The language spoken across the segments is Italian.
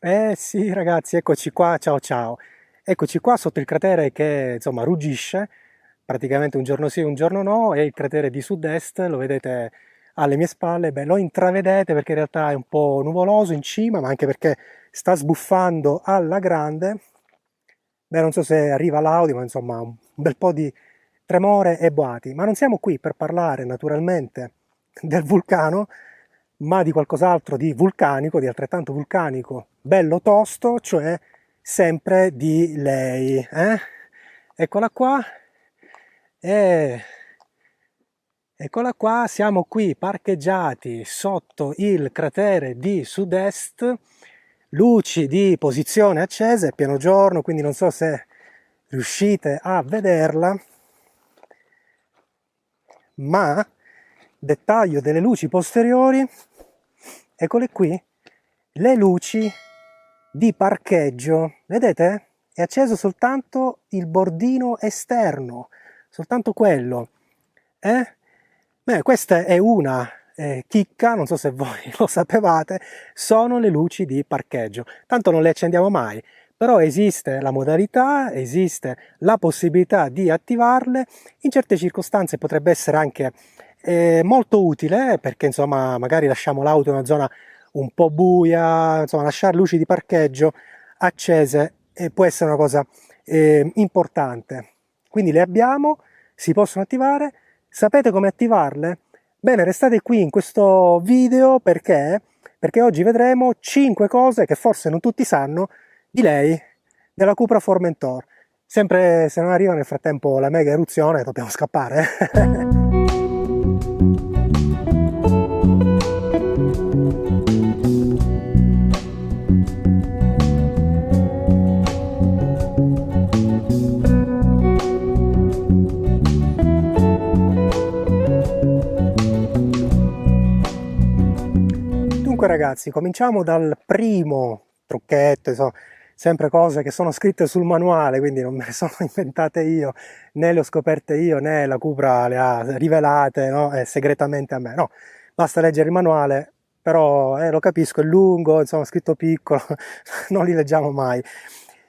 Eh sì ragazzi, eccoci qua, ciao ciao. Eccoci qua sotto il cratere che insomma ruggisce, praticamente un giorno sì, un giorno no, e il cratere di sud-est, lo vedete alle mie spalle, beh, lo intravedete perché in realtà è un po' nuvoloso in cima, ma anche perché sta sbuffando alla grande. Beh, non so se arriva l'audio, ma insomma un bel po' di tremore e boati. Ma non siamo qui per parlare naturalmente del vulcano, ma di qualcos'altro di vulcanico, di altrettanto vulcanico, bello tosto, cioè sempre di lei. Eccola qua. E eccola qua, siamo qui parcheggiati sotto il cratere di sud-est, luci di posizione accese, è pieno giorno, quindi non so se riuscite a vederla, ma dettaglio delle luci posteriori, eccole qui, le luci di parcheggio, vedete? È acceso soltanto il bordino esterno, soltanto quello. Eh? Beh, questa è una chicca, non so se voi lo sapevate, sono le luci di parcheggio. Tanto non le accendiamo mai, però esiste la modalità, esiste la possibilità di attivarle. In certe circostanze potrebbe essere anche molto utile, perché insomma magari lasciamo l'auto in una zona un po' buia, insomma lasciare luci di parcheggio accese può essere una cosa importante. Quindi le abbiamo, si possono attivare. Sapete come attivarle? Bene, restate qui in questo video perché oggi vedremo 5 cose che forse non tutti sanno di lei, della Cupra Formentor. Sempre se non arriva nel frattempo la mega eruzione, dobbiamo scappare. Dunque ragazzi, cominciamo dal primo trucchetto, insomma, sempre cose che sono scritte sul manuale, quindi non me le sono inventate io, né le ho scoperte io, né la Cupra le ha rivelate, no? Segretamente a me. No, basta leggere il manuale, però lo capisco, è lungo, insomma, scritto piccolo, non li leggiamo mai.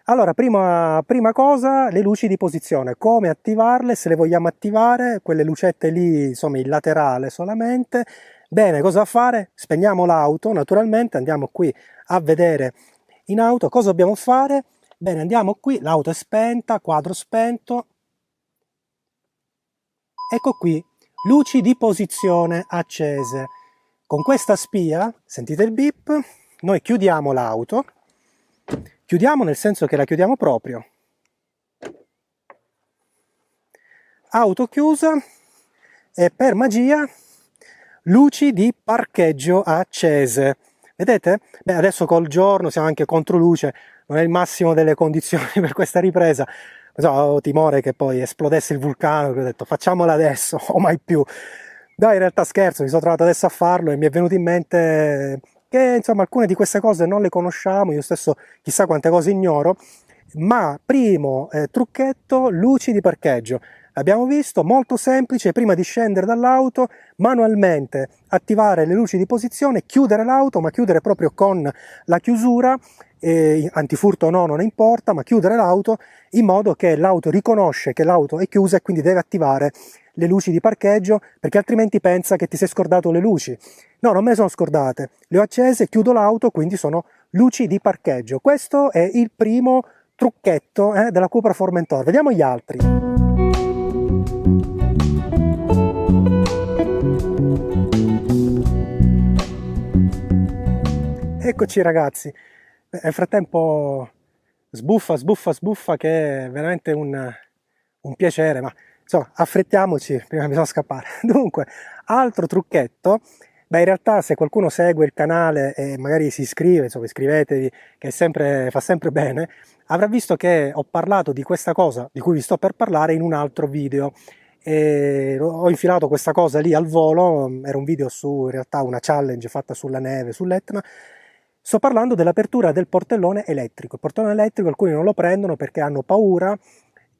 Allora, prima cosa, le luci di posizione, come attivarle, se le vogliamo attivare, quelle lucette lì, insomma, il laterale solamente. Bene, cosa fare? Spegniamo l'auto, naturalmente, andiamo qui a vedere in auto cosa dobbiamo fare. Bene, andiamo qui, l'auto è spenta, quadro spento. Ecco qui, luci di posizione accese. Con questa spia, sentite il beep, noi chiudiamo l'auto. Chiudiamo nel senso che la chiudiamo proprio. Auto chiusa e per magia luci di parcheggio accese. Vedete? Beh, adesso col giorno siamo anche contro luce, non è il massimo delle condizioni per questa ripresa. So, ho timore che poi esplodesse il vulcano, che ho detto facciamola adesso o mai più. Dai, in realtà scherzo, mi sono trovato adesso a farlo e mi è venuto in mente che insomma alcune di queste cose non le conosciamo, io stesso chissà quante cose ignoro, ma primo trucchetto, luci di parcheggio. Abbiamo visto, molto semplice, prima di scendere dall'auto, manualmente attivare le luci di posizione, chiudere l'auto, ma chiudere proprio con la chiusura, antifurto o no, non importa, ma chiudere l'auto in modo che l'auto riconosce che l'auto è chiusa e quindi deve attivare le luci di parcheggio, perché altrimenti pensa che ti sei scordato le luci. No, non me le sono scordate, le ho accese, chiudo l'auto, quindi sono luci di parcheggio. Questo è il primo trucchetto della Cupra Formentor. Vediamo gli altri. Eccoci ragazzi. Nel frattempo sbuffa, che è veramente un piacere, ma insomma, affrettiamoci, prima bisogna scappare. Dunque, altro trucchetto, beh in realtà se qualcuno segue il canale e magari si iscrive, insomma iscrivetevi, che fa sempre bene, avrà visto che ho parlato di questa cosa di cui vi sto per parlare in un altro video. E ho infilato questa cosa lì al volo, era un video su in realtà una challenge fatta sulla neve, sull'Etna. Sto parlando dell'apertura del portellone elettrico. Il portellone elettrico alcuni non lo prendono perché hanno paura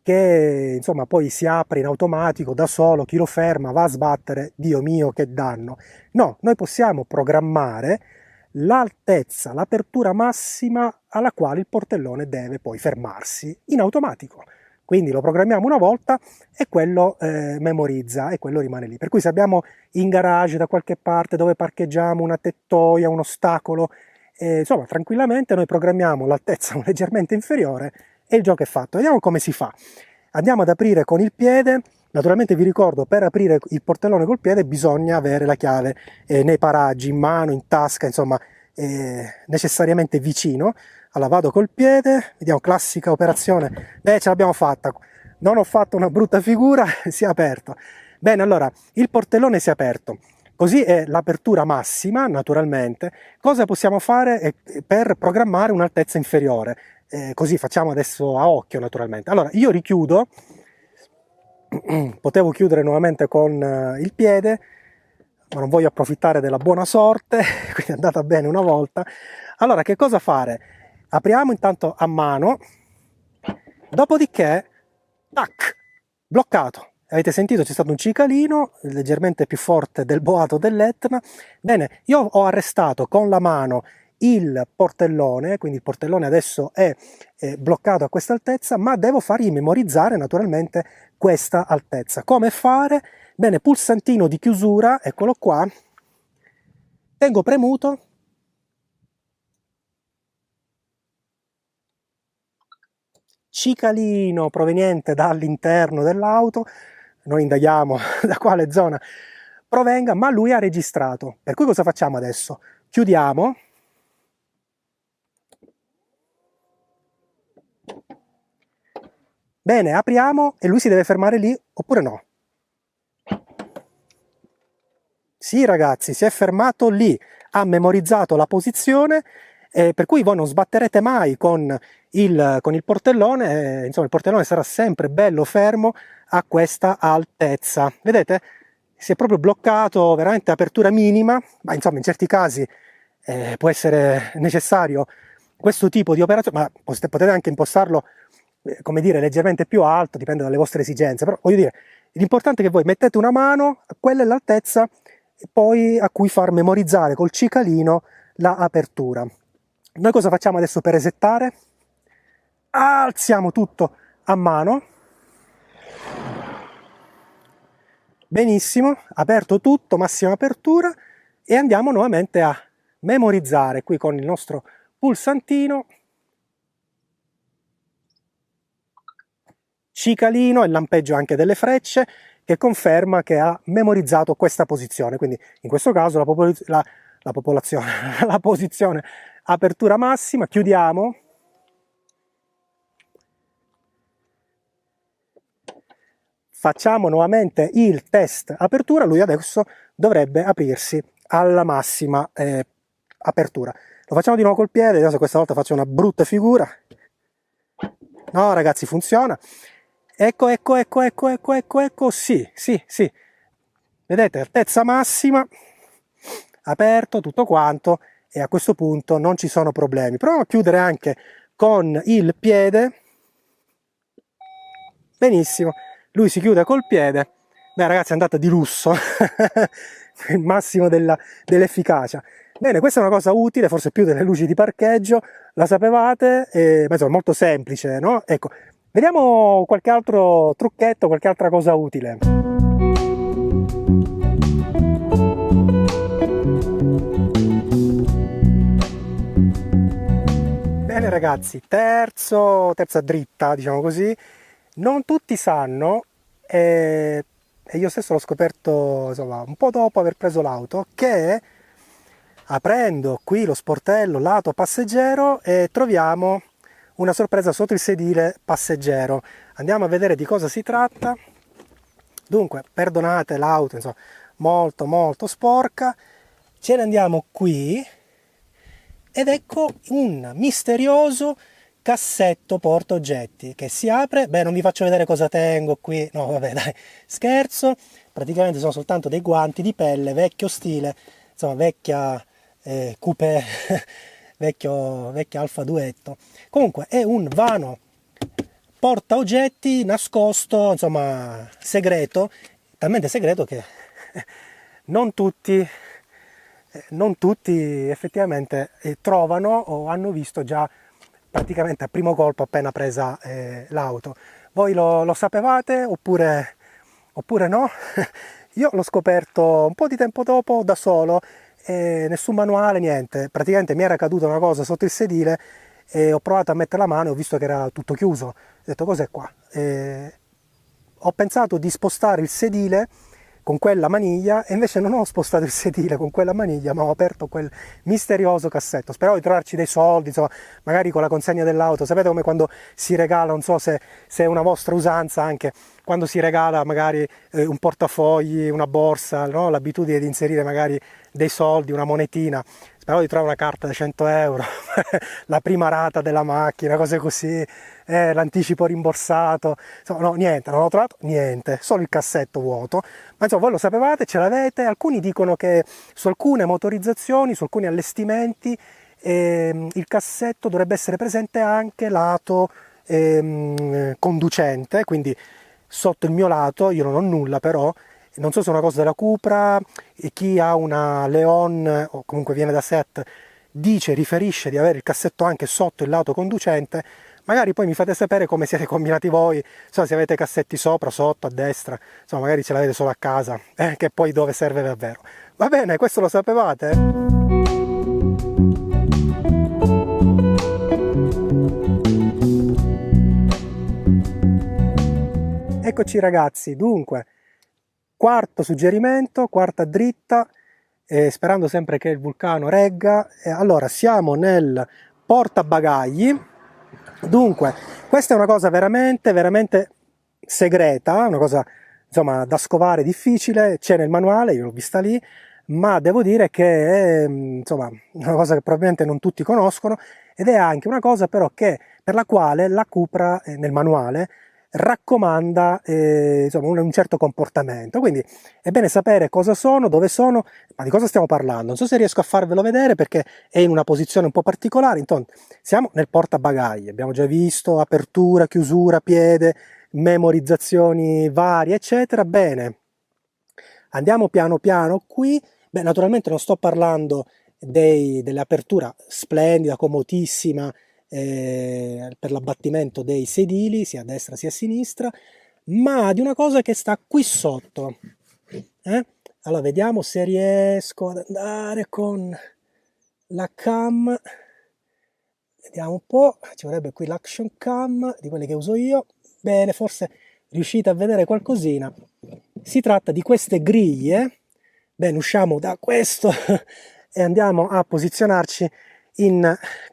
che insomma poi si apre in automatico da solo, chi lo ferma va a sbattere, Dio mio che danno. No, noi possiamo programmare l'altezza, l'apertura massima alla quale il portellone deve poi fermarsi in automatico. Quindi lo programmiamo una volta e quello memorizza e quello rimane lì. Per cui se abbiamo in garage da qualche parte dove parcheggiamo una tettoia, un ostacolo, insomma tranquillamente noi programmiamo l'altezza leggermente inferiore e il gioco è fatto. Vediamo come si fa. Andiamo ad aprire con il piede. Naturalmente vi ricordo, per aprire il portellone col piede bisogna avere la chiave nei paraggi, in mano, in tasca, insomma necessariamente vicino. Allora vado col piede, vediamo, classica operazione, ce l'abbiamo fatta, non ho fatto una brutta figura, si è aperto. Bene, allora il portellone si è aperto, così è l'apertura massima naturalmente. Cosa possiamo fare per programmare un'altezza inferiore? Così facciamo adesso a occhio naturalmente. Allora io richiudo, potevo chiudere nuovamente con il piede, ma non voglio approfittare della buona sorte, quindi è andata bene una volta. Allora che cosa fare? Apriamo intanto a mano, dopodiché, tac, bloccato. Avete sentito, c'è stato un cicalino leggermente più forte del boato dell'Etna. Bene, io ho arrestato con la mano il portellone, quindi il portellone adesso è bloccato a questa altezza, ma devo fargli memorizzare naturalmente questa altezza. Come fare? Bene, pulsantino di chiusura, eccolo qua, tengo premuto, cicalino proveniente dall'interno dell'auto, noi indaghiamo da quale zona provenga, ma lui ha registrato. Per cui cosa facciamo adesso? Chiudiamo. Bene, apriamo e lui si deve fermare lì oppure no? Sì ragazzi, si è fermato lì, ha memorizzato la posizione, per cui voi non sbatterete mai con il portellone, insomma il portellone sarà sempre bello fermo a questa altezza. Vedete? Si è proprio bloccato, veramente apertura minima, ma insomma in certi casi può essere necessario questo tipo di operazione, ma potete anche impostarlo, come dire, leggermente più alto, dipende dalle vostre esigenze, però voglio dire, l'importante è che voi mettete una mano, quella è l'altezza, e poi a cui far memorizzare col cicalino la apertura. Noi cosa facciamo adesso per resettare? Alziamo tutto a mano. Benissimo, aperto tutto, massima apertura, e andiamo nuovamente a memorizzare qui con il nostro pulsantino, cicalino e lampeggio anche delle frecce che conferma che ha memorizzato questa posizione. Quindi in questo caso la popolazione, la posizione apertura massima. Chiudiamo. Facciamo nuovamente il test apertura, lui adesso dovrebbe aprirsi alla massima apertura. Lo facciamo di nuovo col piede, adesso questa volta faccio una brutta figura. No ragazzi, funziona. Ecco, sì. Vedete, altezza massima, aperto tutto quanto, e a questo punto non ci sono problemi. Proviamo a chiudere anche con il piede. Benissimo, lui si chiude col piede. Beh ragazzi, è andata di lusso, il massimo dell'efficacia. Bene, questa è una cosa utile, forse più delle luci di parcheggio, la sapevate, ma insomma molto semplice, no? Ecco, vediamo qualche altro trucchetto, qualche altra cosa utile. Bene ragazzi, terza dritta, diciamo così. Non tutti sanno, e io stesso l'ho scoperto insomma, un po' dopo aver preso l'auto, che aprendo qui lo sportello lato passeggero troviamo una sorpresa sotto il sedile passeggero. Andiamo a vedere di cosa si tratta. Dunque, perdonate l'auto, insomma, molto sporca. Ce ne andiamo qui ed ecco un misterioso cassetto portaoggetti che si apre. Beh, non vi faccio vedere cosa tengo qui, no vabbè dai, scherzo. Praticamente sono soltanto dei guanti di pelle, vecchio stile, insomma vecchia coupé, vecchia Alfa Duetto. Comunque è un vano portaoggetti nascosto, insomma segreto, talmente segreto che non tutti non tutti effettivamente trovano o hanno visto già praticamente a primo colpo appena presa l'auto. Voi lo sapevate oppure no? Io l'ho scoperto un po' di tempo dopo da solo, nessun manuale, niente. Praticamente mi era caduta una cosa sotto il sedile e ho provato a mettere la mano e ho visto che era tutto chiuso. Ho detto cos'è qua? Ho pensato di spostare il sedile con quella maniglia e invece non ho spostato il sedile con quella maniglia, ma ho aperto quel misterioso cassetto. Speravo di trovarci dei soldi, insomma, magari con la consegna dell'auto. Sapete come quando si regala, non so se è una vostra usanza anche, quando si regala magari un portafogli, una borsa, no? L'abitudine di inserire magari dei soldi, una monetina. Speravo di trovare una carta da 100 euro, la prima rata della macchina, cose così, l'anticipo rimborsato. Insomma, no, niente, non ho trovato niente, solo il cassetto vuoto. Ma insomma, voi lo sapevate, ce l'avete. Alcuni dicono che su alcune motorizzazioni, su alcuni allestimenti, il cassetto dovrebbe essere presente anche lato conducente, quindi sotto il mio lato, io non ho nulla però, non so se è una cosa della Cupra, e chi ha una Leon o comunque viene da Seat riferisce di avere il cassetto anche sotto il lato conducente. Magari poi mi fate sapere come siete combinati voi, insomma, se avete cassetti sopra, sotto, a destra, insomma magari ce l'avete solo a casa, che poi dove serve davvero. Va bene, questo lo sapevate? Eccoci ragazzi, dunque, quarto suggerimento, quarta dritta, sperando sempre che il vulcano regga. Allora, siamo nel portabagagli. Dunque, questa è una cosa veramente, veramente segreta, una cosa insomma da scovare difficile, c'è nel manuale, io l'ho vista lì, ma devo dire che è insomma una cosa che probabilmente non tutti conoscono ed è anche una cosa però per la quale la Cupra nel manuale raccomanda insomma, un certo comportamento. Quindi è bene sapere cosa sono, dove sono, ma di cosa stiamo parlando. Non so se riesco a farvelo vedere perché è in una posizione un po' particolare. Intanto, siamo nel portabagagli, abbiamo già visto apertura, chiusura, piede, memorizzazioni varie, eccetera. Bene, andiamo piano piano qui. Beh, naturalmente non sto parlando dell'apertura splendida, comodissima, per l'abbattimento dei sedili, sia a destra sia a sinistra, ma di una cosa che sta qui sotto. Allora, vediamo se riesco ad andare con la cam. Vediamo un po', ci vorrebbe qui l'action cam di quelle che uso io. Bene, forse riuscite a vedere qualcosina. Si tratta di queste griglie. Bene, usciamo da questo e andiamo a posizionarci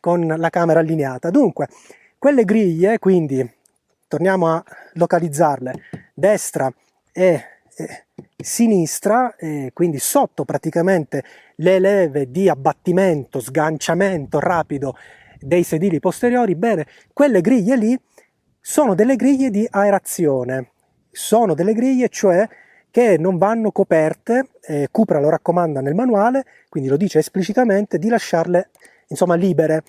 con la camera allineata. Dunque, quelle griglie, quindi torniamo a localizzarle, destra e sinistra, quindi sotto praticamente le leve di abbattimento, sganciamento rapido dei sedili posteriori. Bene, quelle griglie lì sono delle griglie di aerazione, sono delle griglie cioè che non vanno coperte, Cupra lo raccomanda nel manuale, quindi lo dice esplicitamente, di lasciarle insomma libere,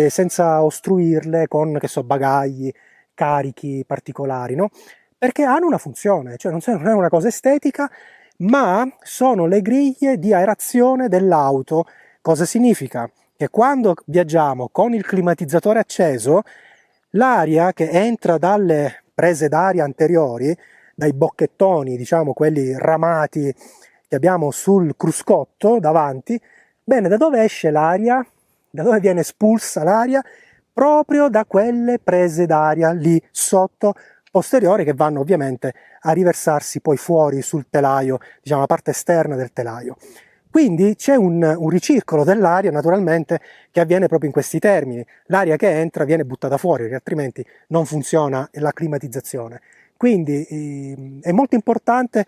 senza ostruirle con, che so, bagagli, carichi particolari, no? Perché hanno una funzione, cioè non è una cosa estetica, ma sono le griglie di aerazione dell'auto. Cosa significa? Che quando viaggiamo con il climatizzatore acceso, l'aria che entra dalle prese d'aria anteriori, dai bocchettoni, diciamo quelli ramati che abbiamo sul cruscotto davanti, bene, da dove esce l'aria? Da dove viene espulsa l'aria? Proprio da quelle prese d'aria lì sotto posteriori che vanno ovviamente a riversarsi poi fuori sul telaio, diciamo la parte esterna del telaio. Quindi c'è un ricircolo dell'aria naturalmente che avviene proprio in questi termini. L'aria che entra viene buttata fuori, perché altrimenti non funziona la climatizzazione. Quindi è molto importante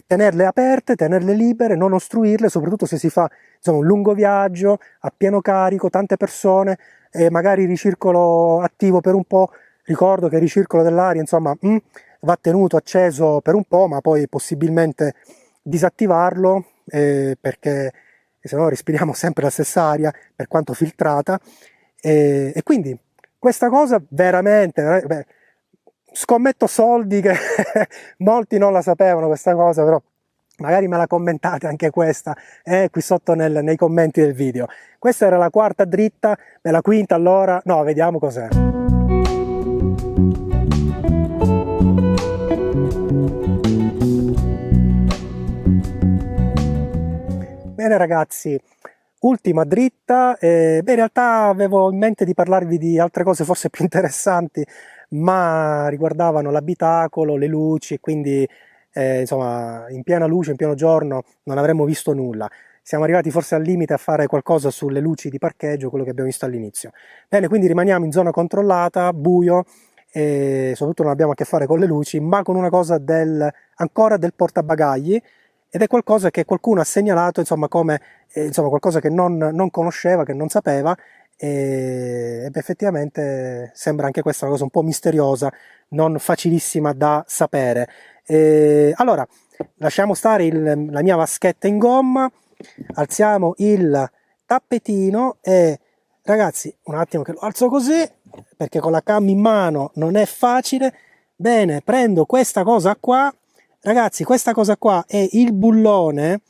tenerle aperte, tenerle libere, non ostruirle, soprattutto se si fa insomma, un lungo viaggio a pieno carico, tante persone, e magari ricircolo attivo per un po'. Ricordo che il ricircolo dell'aria insomma va tenuto acceso per un po', ma poi possibilmente disattivarlo perché se no respiriamo sempre la stessa aria per quanto filtrata e quindi questa cosa veramente beh, scommetto soldi che molti non la sapevano questa cosa, però magari me la commentate anche questa qui sotto nei commenti del video. Questa era la quarta dritta, e la quinta allora, no, vediamo cos'è. Bene ragazzi, ultima dritta, beh, in realtà avevo in mente di parlarvi di altre cose forse più interessanti, ma riguardavano l'abitacolo, le luci, quindi insomma in piena luce, in pieno giorno non avremmo visto nulla. Siamo arrivati forse al limite a fare qualcosa sulle luci di parcheggio, quello che abbiamo visto all'inizio. Bene, quindi rimaniamo in zona controllata, buio, e soprattutto non abbiamo a che fare con le luci, ma con una cosa ancora del portabagagli, ed è qualcosa che qualcuno ha segnalato, insomma, come insomma, qualcosa che non conosceva, che non sapeva, e effettivamente sembra anche questa una cosa un po' misteriosa, non facilissima da sapere. Allora, lasciamo stare la mia vaschetta in gomma, alziamo il tappetino e ragazzi, un attimo che lo alzo così, perché con la cam in mano non è facile. Bene, prendo questa cosa qua. Ragazzi, questa cosa qua è il bullone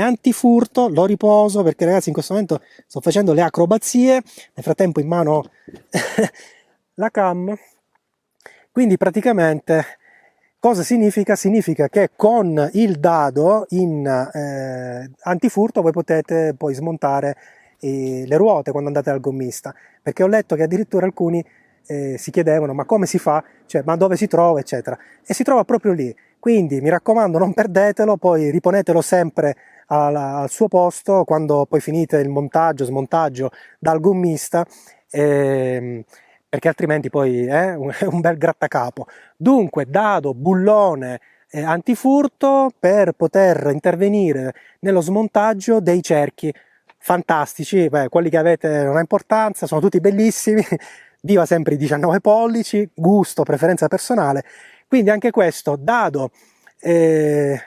antifurto, lo riposo perché ragazzi in questo momento sto facendo le acrobazie, nel frattempo in mano la cam, quindi praticamente cosa significa? Significa che con il dado in antifurto voi potete poi smontare le ruote quando andate dal gommista, perché ho letto che addirittura alcuni si chiedevano ma come si fa, cioè ma dove si trova eccetera, e si trova proprio lì, quindi mi raccomando non perdetelo, poi riponetelo sempre al suo posto quando poi finite il montaggio, smontaggio dal gommista, perché altrimenti poi è un bel grattacapo. Dunque dado, bullone, antifurto per poter intervenire nello smontaggio dei cerchi fantastici. Beh, quelli che avete non ha importanza, sono tutti bellissimi. Viva sempre i 19 pollici, gusto, preferenza personale. Quindi anche questo dado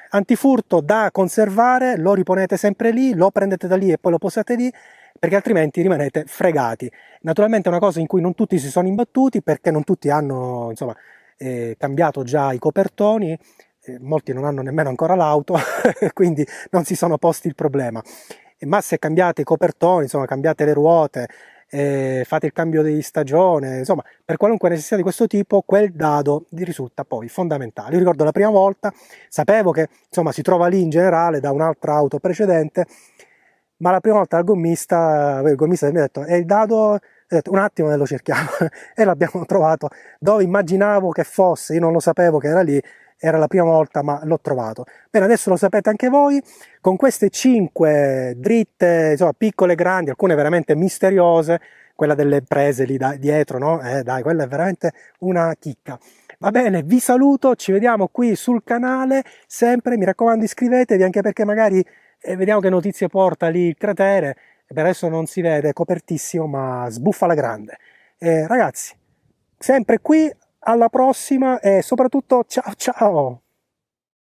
antifurto da conservare, lo riponete sempre lì, lo prendete da lì e poi lo posate lì, perché altrimenti rimanete fregati. Naturalmente è una cosa in cui non tutti si sono imbattuti, perché non tutti hanno insomma, cambiato già i copertoni, molti non hanno nemmeno ancora l'auto, quindi non si sono posti il problema. Ma se cambiate i copertoni, insomma, cambiate le ruote, fate il cambio di stagione, insomma, per qualunque necessità di questo tipo, quel dado vi risulta poi fondamentale. Io ricordo la prima volta, sapevo che insomma si trova lì in generale da un'altra auto precedente, ma la prima volta il gommista mi ha detto, e il dado? Ho detto, un attimo e lo cerchiamo, e l'abbiamo trovato dove immaginavo che fosse, io non lo sapevo che era lì, era la prima volta ma l'ho trovato. Bene, adesso lo sapete anche voi, con queste 5 dritte, insomma, piccole e grandi, alcune veramente misteriose, quella delle prese lì dietro, no? Dai, quella è veramente una chicca. Va bene, vi saluto, ci vediamo qui sul canale, sempre, mi raccomando iscrivetevi, anche perché magari vediamo che notizie porta lì il cratere, per adesso non si vede, è copertissimo, ma sbuffa la grande. Ragazzi, sempre qui, alla prossima e soprattutto ciao ciao!